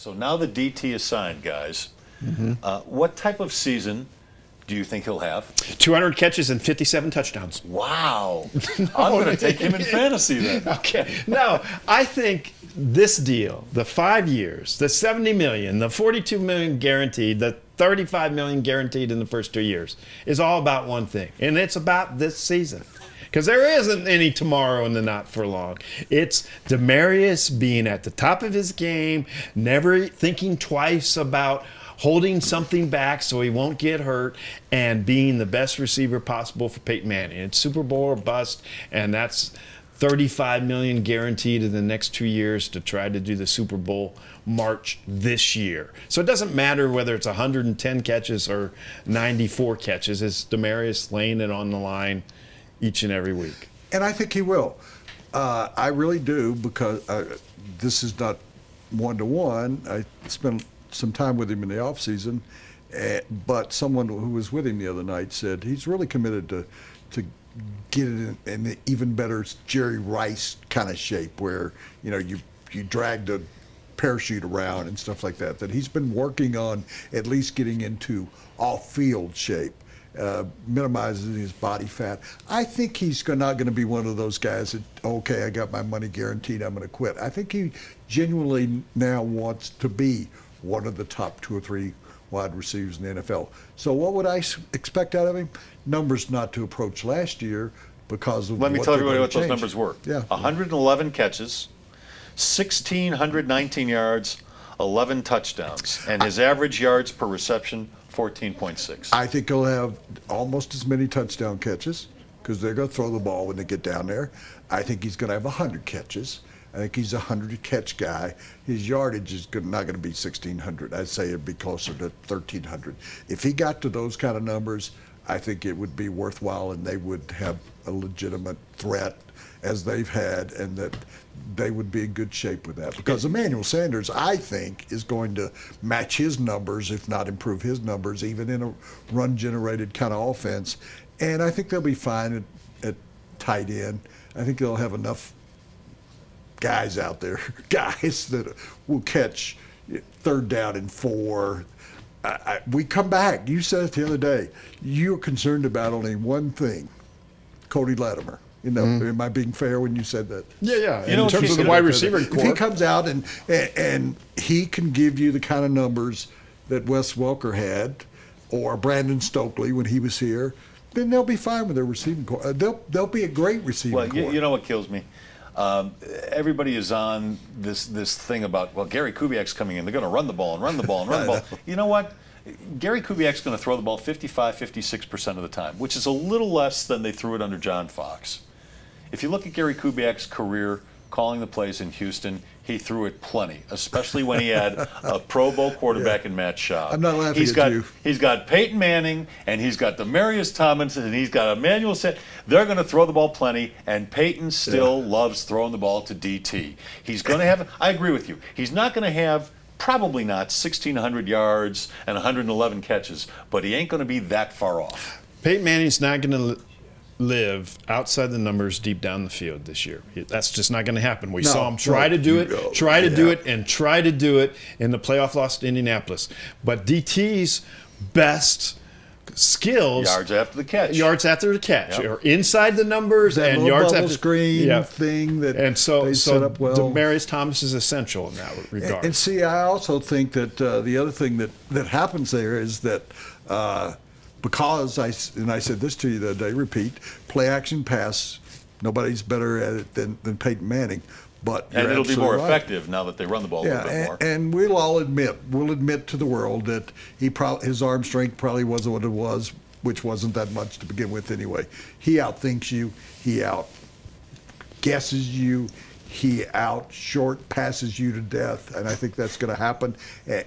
So now the DT is signed, guys. What type of season do you think he'll have? 200 catches and 57 touchdowns. Wow. I'm going to take him in fantasy then. Okay. No, I think this deal, the 5 years, the $70 million, the $42 million guaranteed, the $35 million guaranteed in the first 2 years, is all about one thing, and it's about this season. Because there isn't any tomorrow in the not for long. It's Demaryius being at the top of his game, never thinking twice about holding something back so he won't get hurt, and being the best receiver possible for Peyton Manning. It's Super Bowl or bust, and that's $35 million guaranteed in the next 2 years to try to do the Super Bowl march this year. So it doesn't matter whether it's 110 catches or 94 catches. It's Demaryius laying it on the line each and every week. And I think he will. I really do, because this is not one-to-one. I spent some time with him in the offseason, but someone who was with him the other night said he's really committed to get it in an even better Jerry Rice kind of shape, where you drag the parachute around and stuff like that. That he's been working on at least getting into off-field shape, minimizing his body fat. I think he's not going to be one of those guys that, okay, I got my money guaranteed, I'm going to quit. I think he genuinely now wants to be one of the top 2 or 3 wide receivers in the NFL. So what would I expect out of him? Numbers not to approach last year because of Let me what tell they're everybody gonna what those change. numbers were. Yeah. 111 catches, 1,619 yards, 11 touchdowns, and his average yards per reception, 14.6. I think he'll have almost as many touchdown catches, because they're going to throw the ball when they get down there. I think he's going to have 100 catches. I think he's a 100-catch guy. His yardage is not going to be 1,600. I'd say it'd be closer to 1,300. If he got to those kind of numbers, I think it would be worthwhile, and they would have a legitimate threat, as they've had, and that they would be in good shape with that. Because Emmanuel Sanders, I think, is going to match his numbers, if not improve his numbers, even in a run-generated kind of offense. And I think they'll be fine at tight end. I think they'll have enough guys out there, guys that will catch 3rd down and 4. We come back. You said it the other day. You're concerned about only one thing, Cody Latimer. Am I being fair when you said that? Yeah. In terms of the wide receiver core, if he comes out and he can give you the kind of numbers that Wes Welker had, or Brandon Stokely when he was here, then they'll be fine with their receiving core. They'll be a great receiving core. Well, you know what kills me? Everybody is on this thing about, well, Gary Kubiak's coming in. They're going to run the ball and run the ball and run the ball. You know what? Gary Kubiak's going to throw the ball 55, 56% of the time, which is a little less than they threw it under John Fox. If you look at Gary Kubiak's career calling the plays in Houston, he threw it plenty, especially when he had a Pro Bowl quarterback in Matt Schaub. I'm not laughing at you. He's got Peyton Manning, and he's got Demaryius Thomas, and he's got Emmanuel Sanders. They're going to throw the ball plenty, and Peyton still loves throwing the ball to DT. He's going to have, I agree with you, he's not going to have, probably not, 1,600 yards and 111 catches, but he ain't going to be that far off. Peyton Manning's not going to live outside the numbers deep down the field this year. That's just not going to happen. We saw him try to do it in the playoff loss to Indianapolis. But DT's best skills, yards after the catch, or inside the numbers, that and yards after screen thing that they set up well. Demaryius Thomas is essential in that regard. And see, I also think that the other thing that happens there is that because I said this to you the other day, repeat, play action pass, nobody's better at it than Peyton Manning. But and it'll be more effective now that they run the ball a little bit more. And we'll all admit to the world that his arm strength probably wasn't what it was, which wasn't that much to begin with anyway. He outthinks you, he outguesses you, he short passes you to death, and I think that's going to happen.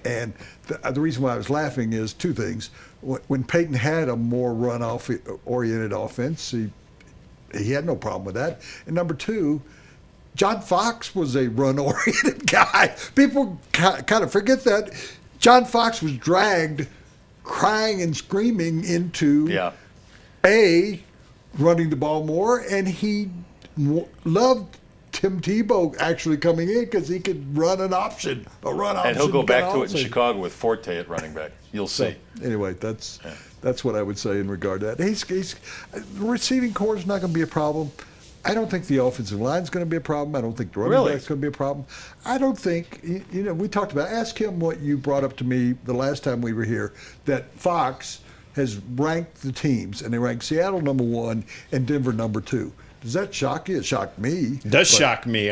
And the reason why I was laughing is 2 things. When Peyton had a more run-oriented offense, he had no problem with that. And number 2, John Fox was a run-oriented guy. People kind of forget that. John Fox was dragged crying and screaming into running the ball more, and he loved Tim Tebow actually coming in because he could run an option, a run option. And he'll go back to it in Chicago with Forte at running back. You'll see. So, anyway, that's what I would say in regard to that. The receiving core is not going to be a problem. I don't think the offensive line is going to be a problem. I don't think the running back is going to be a problem. I don't think, we talked about, ask him what you brought up to me the last time we were here, that Fox has ranked the teams, and they ranked Seattle #1 and Denver #2. Does that shock you? It shocked me. It does shock me.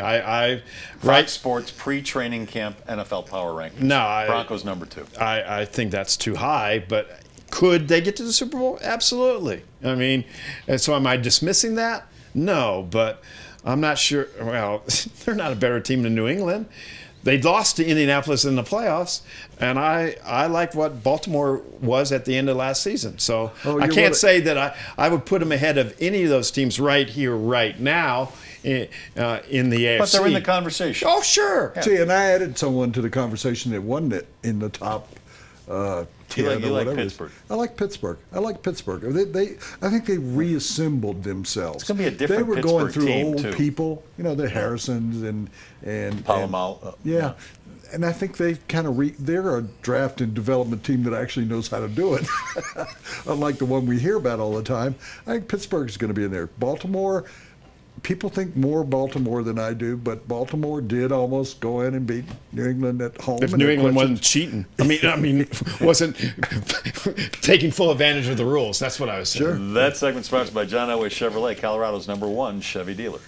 Fox Sports pre-training camp NFL power rankings. No, Broncos #2. I think that's too high, but could they get to the Super Bowl? Absolutely. I mean, and so am I dismissing that? No, but I'm not sure. Well, they're not a better team than New England. They lost to Indianapolis in the playoffs, and I like what Baltimore was at the end of last season. So I can't say that I would put them ahead of any of those teams right here, right now in the AFC. But they're in the conversation. Oh, sure. Yeah. See, and I added someone to the conversation that wasn't in the top 10 you or like whatever. Pittsburgh. I like Pittsburgh. I think they reassembled themselves. It's going to be a different They were Pittsburgh going through team, old too. people, the Harrisons and Palomalu. yeah. And I think they kind of they're a draft and development team that actually knows how to do it. Unlike the one we hear about all the time. I think Pittsburgh is going to be in there. Baltimore, people think more Baltimore than I do, but Baltimore did almost go in and beat New England at home. If New England wasn't cheating, I mean, wasn't taking full advantage of the rules. That's what I was saying. Sure. That segment sponsored by John Elway Chevrolet, Colorado's #1 Chevy dealer.